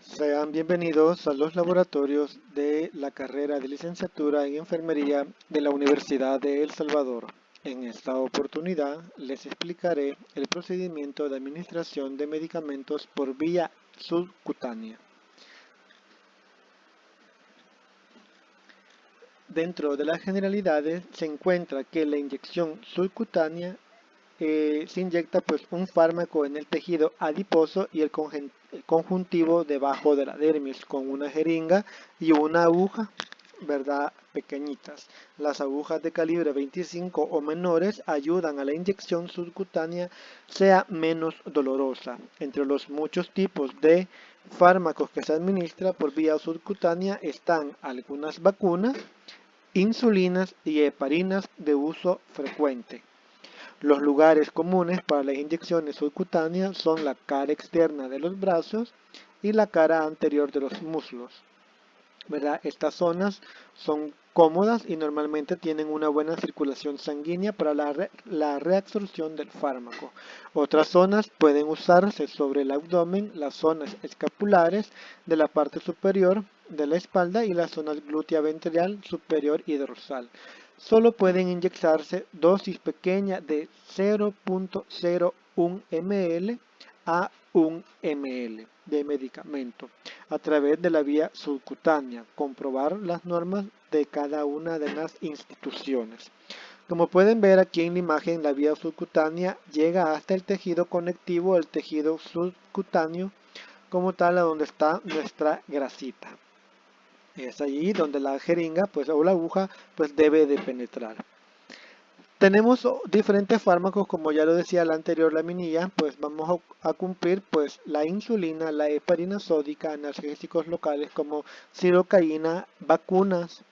Sean bienvenidos a los laboratorios de la carrera de licenciatura en enfermería de la Universidad de El Salvador. En esta oportunidad les explicaré el procedimiento de administración de medicamentos por vía subcutánea. Dentro de las generalidades se encuentra que la inyección subcutánea se inyecta pues un fármaco en el tejido adiposo y el conjuntivo debajo de la dermis con una jeringa y una aguja, ¿verdad? Pequeñitas. Las agujas de calibre 25 o menores ayudan a la inyección subcutánea sea menos dolorosa. Entre los muchos tipos de fármacos que se administra por vía subcutánea están algunas vacunas, insulinas y heparinas de uso frecuente. Los lugares comunes para las inyecciones subcutáneas son la cara externa de los brazos y la cara anterior de los muslos, ¿verdad? Estas zonas son cómodas y normalmente tienen una buena circulación sanguínea para la reabsorción del fármaco. Otras zonas pueden usarse sobre el abdomen, las zonas escapulares de la parte superior de la espalda y las zonas glútea ventral superior y dorsal. Solo pueden inyectarse dosis pequeñas de 0.01 ml a 1 ml de medicamento a través de la vía subcutánea. Comprobar las normas de cada una de las instituciones. Como pueden ver aquí en la imagen, la vía subcutánea llega hasta el tejido conectivo, el tejido subcutáneo, como tal, a donde está nuestra grasita. Es allí donde la jeringa pues, o la aguja pues, debe de penetrar. Tenemos diferentes fármacos, como ya lo decía la anterior laminilla, pues vamos a cumplir pues la insulina, la heparina sódica, analgésicos locales como silocaína, vacunas,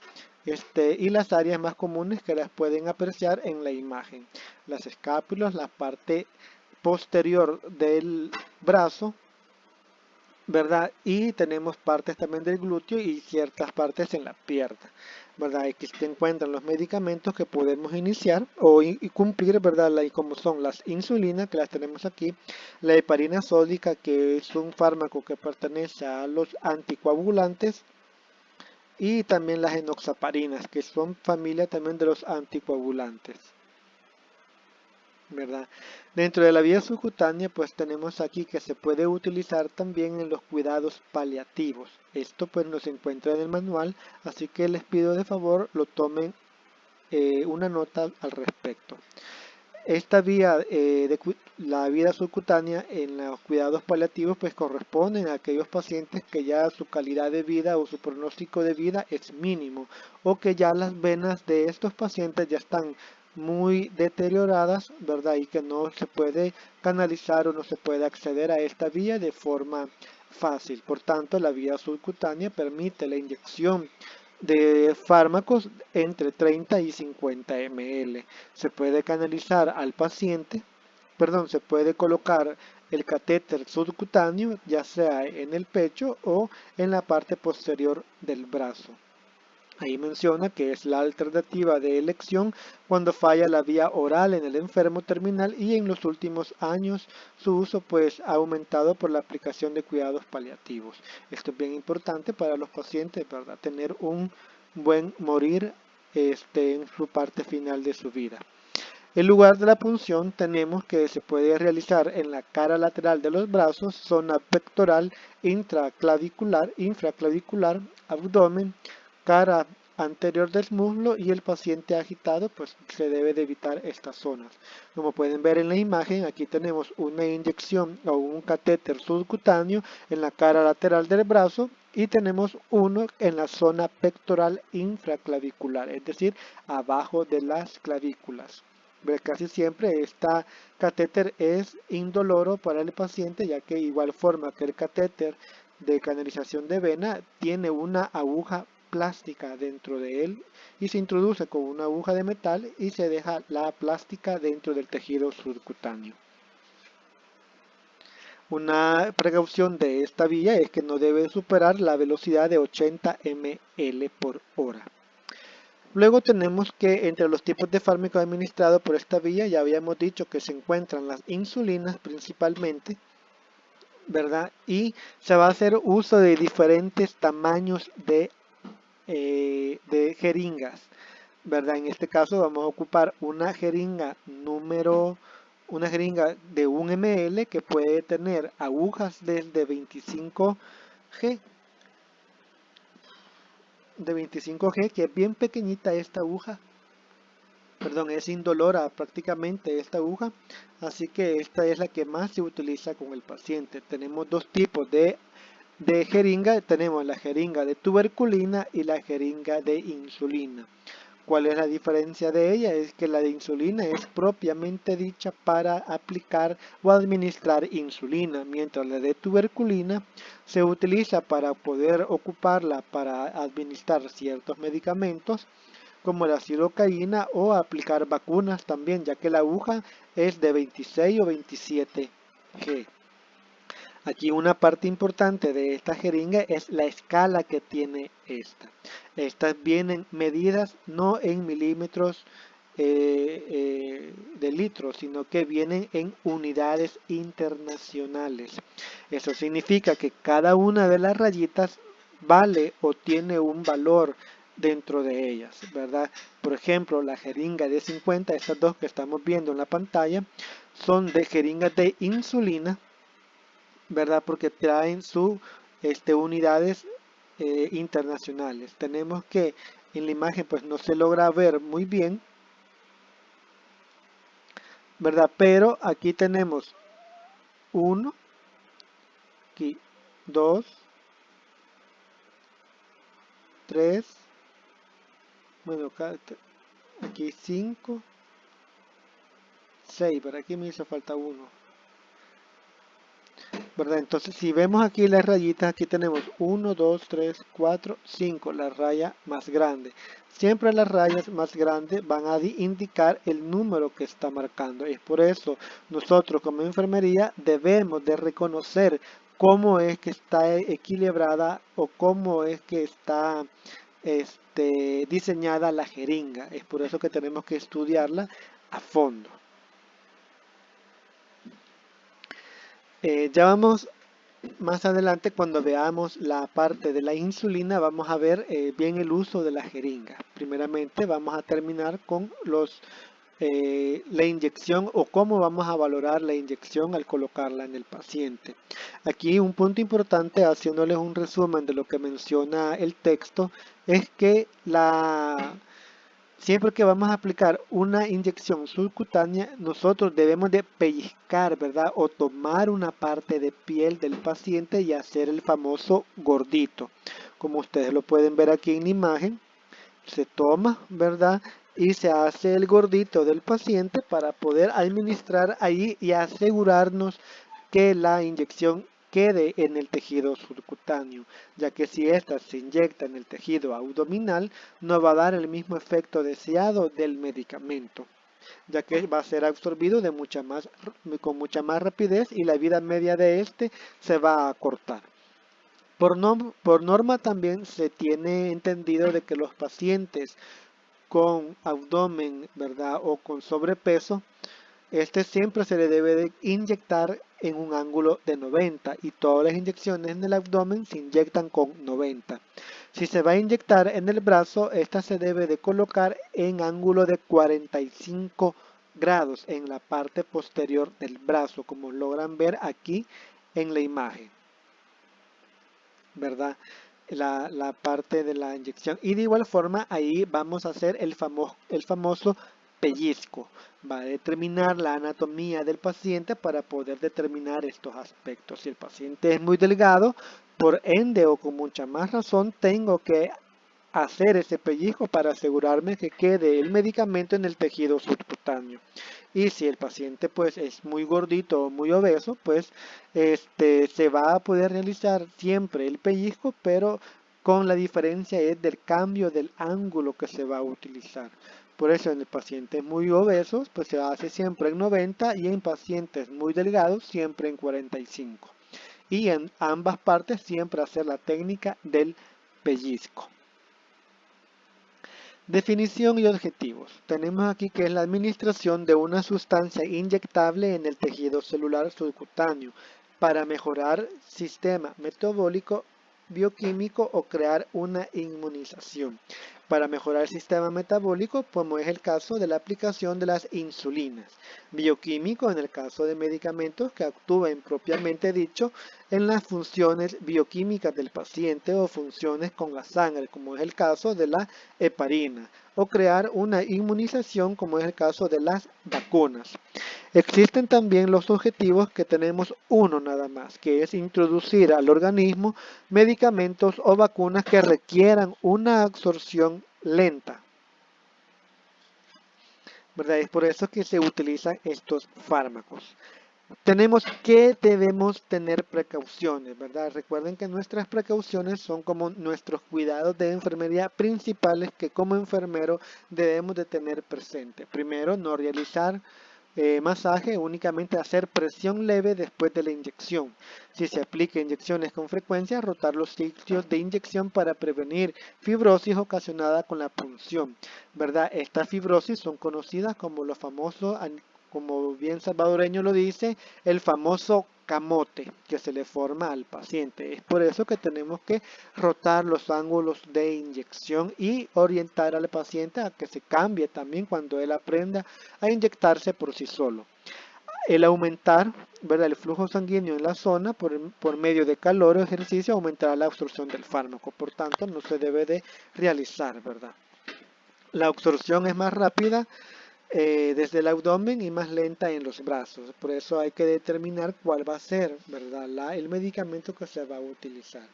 y las áreas más comunes que las pueden apreciar en la imagen. Las escápulas, la parte posterior del brazo, ¿verdad? Y tenemos partes también del glúteo y ciertas partes en la pierna, ¿verdad? Aquí se encuentran los medicamentos que podemos iniciar y cumplir, ¿verdad? Como son las insulinas, que las tenemos aquí, la heparina sódica, que es un fármaco que pertenece a los anticoagulantes, y también las enoxaparinas, que son familia también de los anticoagulantes, ¿verdad? Dentro de la vía subcutánea pues tenemos aquí que se puede utilizar también en los cuidados paliativos. Esto pues no se encuentra en el manual, así que les pido de favor lo tomen una nota al respecto. Esta vía la vía subcutánea en los cuidados paliativos pues corresponden a aquellos pacientes que ya su calidad de vida o su pronóstico de vida es mínimo o que ya las venas de estos pacientes ya están muy deterioradas, ¿verdad? Y que no se puede canalizar o no se puede acceder a esta vía de forma fácil. Por tanto, la vía subcutánea permite la inyección de fármacos entre 30 y 50 ml. Se puede canalizar al paciente, perdón, se puede colocar el catéter subcutáneo, ya sea en el pecho o en la parte posterior del brazo. Ahí menciona que es la alternativa de elección cuando falla la vía oral en el enfermo terminal y en los últimos años su uso pues ha aumentado por la aplicación de cuidados paliativos. Esto es bien importante para los pacientes, ¿verdad? Tener un buen morir en su parte final de su vida. El lugar de la punción tenemos que se puede realizar en la cara lateral de los brazos, zona pectoral, infraclavicular, abdomen, cara anterior del muslo y el paciente agitado, pues se debe de evitar estas zonas. Como pueden ver en la imagen, aquí tenemos una inyección o un catéter subcutáneo en la cara lateral del brazo y tenemos uno en la zona pectoral infraclavicular, es decir, abajo de las clavículas. Casi siempre esta catéter es indoloro para el paciente, ya que igual forma que el catéter de canalización de vena tiene una aguja plástica dentro de él y se introduce con una aguja de metal y se deja la plástica dentro del tejido subcutáneo. Una precaución de esta vía es que no debe superar la velocidad de 80 ml por hora. Luego tenemos que entre los tipos de fármacos administrados por esta vía ya habíamos dicho que se encuentran las insulinas principalmente, ¿verdad? Y se va a hacer uso de diferentes tamaños de jeringas, ¿verdad? En este caso vamos a ocupar una jeringa de 1 ml que puede tener agujas desde 25G, que es bien pequeñita esta aguja, perdón, es indolora prácticamente esta aguja, así que esta es la que más se utiliza con el paciente. Tenemos dos tipos de jeringa, tenemos la jeringa de tuberculina y la jeringa de insulina. ¿Cuál es la diferencia de ella? Es que la de insulina es propiamente dicha para aplicar o administrar insulina, mientras la de tuberculina se utiliza para poder ocuparla para administrar ciertos medicamentos como la silocaína o aplicar vacunas también, ya que la aguja es de 26 o 27G. Aquí una parte importante de esta jeringa es la escala que tiene esta. Estas vienen medidas no en milímetros de litros, sino que vienen en unidades internacionales. Eso significa que cada una de las rayitas vale o tiene un valor dentro de ellas, ¿verdad? Por ejemplo, la jeringa de 50, estas dos que estamos viendo en la pantalla, son de jeringas de insulina, ¿verdad? Porque traen sus unidades internacionales. Tenemos que en la imagen pues no se logra ver muy bien, ¿verdad? Pero aquí tenemos uno, aquí 2, 3, bueno, aquí 5, 6, pero aquí me hizo falta uno, ¿verdad? Entonces, si vemos aquí las rayitas, aquí tenemos 1, 2, 3, 4, 5, la raya más grande. Siempre las rayas más grandes van a indicar el número que está marcando. Es por eso nosotros como enfermería debemos de reconocer cómo es que está equilibrada o cómo es que está diseñada la jeringa. Es por eso que tenemos que estudiarla a fondo. Ya vamos más adelante, cuando veamos la parte de la insulina, vamos a ver bien el uso de la jeringa. Primeramente vamos a terminar con la inyección o cómo vamos a valorar la inyección al colocarla en el paciente. Aquí un punto importante, haciéndoles un resumen de lo que menciona el texto, es que siempre que vamos a aplicar una inyección subcutánea, nosotros debemos de pellizcar, ¿verdad? O tomar una parte de piel del paciente y hacer el famoso gordito. Como ustedes lo pueden ver aquí en la imagen, se toma, ¿verdad? Y se hace el gordito del paciente para poder administrar ahí y asegurarnos que la inyección quede en el tejido subcutáneo, ya que si ésta se inyecta en el tejido abdominal, no va a dar el mismo efecto deseado del medicamento, ya que va a ser absorbido con mucha más rapidez y la vida media de este se va a acortar. Por norma también se tiene entendido de que los pacientes con abdomen, ¿verdad? O con sobrepeso, siempre se le debe de inyectar en un ángulo de 90 y todas las inyecciones en el abdomen se inyectan con 90. Si se va a inyectar en el brazo, esta se debe de colocar en ángulo de 45 grados en la parte posterior del brazo, como logran ver aquí en la imagen, ¿verdad? La parte de la inyección. Y de igual forma ahí vamos a hacer el famoso pellizco. Va a determinar la anatomía del paciente para poder determinar estos aspectos. Si el paciente es muy delgado, por ende o con mucha más razón, tengo que hacer ese pellizco para asegurarme que quede el medicamento en el tejido subcutáneo. Y si el paciente pues es muy gordito o muy obeso, pues se va a poder realizar siempre el pellizco, pero con la diferencia es del cambio del ángulo que se va a utilizar. Por eso en el paciente muy obesos pues se hace siempre en 90 y en pacientes muy delgados siempre en 45. Y en ambas partes siempre hacer la técnica del pellizco. Definición y objetivos. Tenemos aquí que es la administración de una sustancia inyectable en el tejido celular subcutáneo. para mejorar sistema metabólico, bioquímico o crear una inmunización. Para mejorar el sistema metabólico, como es el caso de la aplicación de las insulinas. Bioquímico, en el caso de medicamentos que actúen propiamente dicho en las funciones bioquímicas del paciente o funciones con la sangre, como es el caso de la heparina. O crear una inmunización, como es el caso de las vacunas. Existen también los objetivos que tenemos uno nada más, que es introducir al organismo medicamentos o vacunas que requieran una absorción lenta, ¿verdad? Es por eso que se utilizan estos fármacos. Tenemos que debemos tener precauciones, ¿verdad? Recuerden que nuestras precauciones son como nuestros cuidados de enfermería principales que como enfermero debemos de tener presente. Primero, no realizar masaje, únicamente hacer presión leve después de la inyección. Si se aplica inyecciones con frecuencia, rotar los sitios de inyección para prevenir fibrosis ocasionada con la punción, ¿verdad? Estas fibrosis son conocidas como los famosos, como bien salvadoreño lo dice, el famoso camote que se le forma al paciente. Es por eso que tenemos que rotar los ángulos de inyección y orientar al paciente a que se cambie también cuando él aprenda a inyectarse por sí solo. El aumentar, ¿verdad?, el flujo sanguíneo en la zona por medio de calor o ejercicio aumentará la absorción del fármaco. Por tanto, no se debe de realizar, ¿verdad? La absorción es más rápida desde el abdomen y más lenta en los brazos. Por eso hay que determinar cuál va a ser, ¿verdad?, el medicamento que se va a utilizar.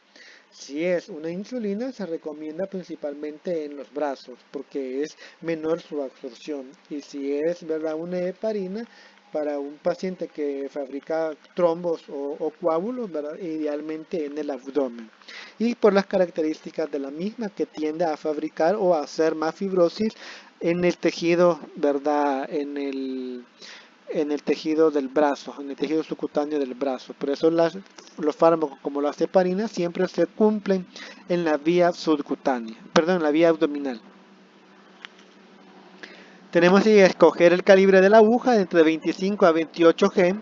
Si es una insulina, se recomienda principalmente en los brazos porque es menor su absorción. Y si es, ¿verdad?, una heparina, para un paciente que fabrica trombos o coágulos, ¿verdad?, idealmente en el abdomen. Y por las características de la misma que tiende a fabricar o a hacer más fibrosis en el tejido, ¿verdad?, en el tejido del brazo, en el tejido subcutáneo del brazo. Por eso los fármacos como las heparinas siempre se cumplen en la vía subcutánea, perdón, en la vía abdominal. Tenemos que escoger el calibre de la aguja entre 25 a 28 G,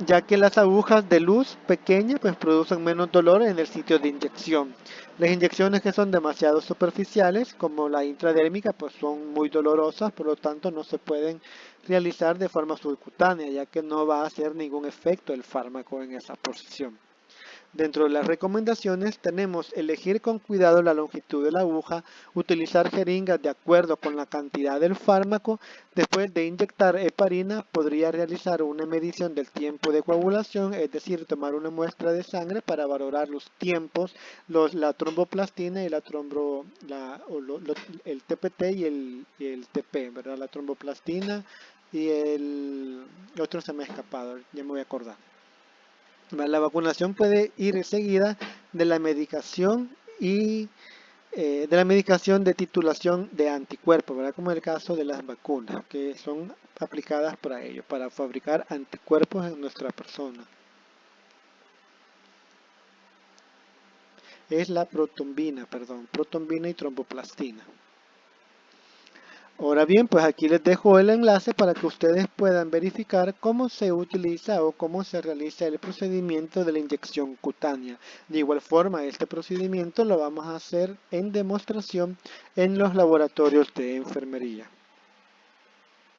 ya que las agujas de luz pequeña pues producen menos dolor en el sitio de inyección. Las inyecciones que son demasiado superficiales, como la intradérmica, pues son muy dolorosas, por lo tanto no se pueden realizar de forma subcutánea, ya que no va a hacer ningún efecto el fármaco en esa posición. Dentro de las recomendaciones tenemos elegir con cuidado la longitud de la aguja, utilizar jeringas de acuerdo con la cantidad del fármaco. Después de inyectar heparina, podría realizar una medición del tiempo de coagulación, es decir, tomar una muestra de sangre para valorar los tiempos, la tromboplastina y el TPT y el TP, ¿verdad? La tromboplastina y el otro se me ha escapado, ya me voy a acordar. La vacunación puede ir seguida de la medicación y de la medicación de titulación de anticuerpos, ¿verdad? Como en el caso de las vacunas, que son aplicadas para ello, para fabricar anticuerpos en nuestra persona. Es la protombina y tromboplastina. Ahora bien, pues aquí les dejo el enlace para que ustedes puedan verificar cómo se utiliza o cómo se realiza el procedimiento de la inyección cutánea. De igual forma, este procedimiento lo vamos a hacer en demostración en los laboratorios de enfermería.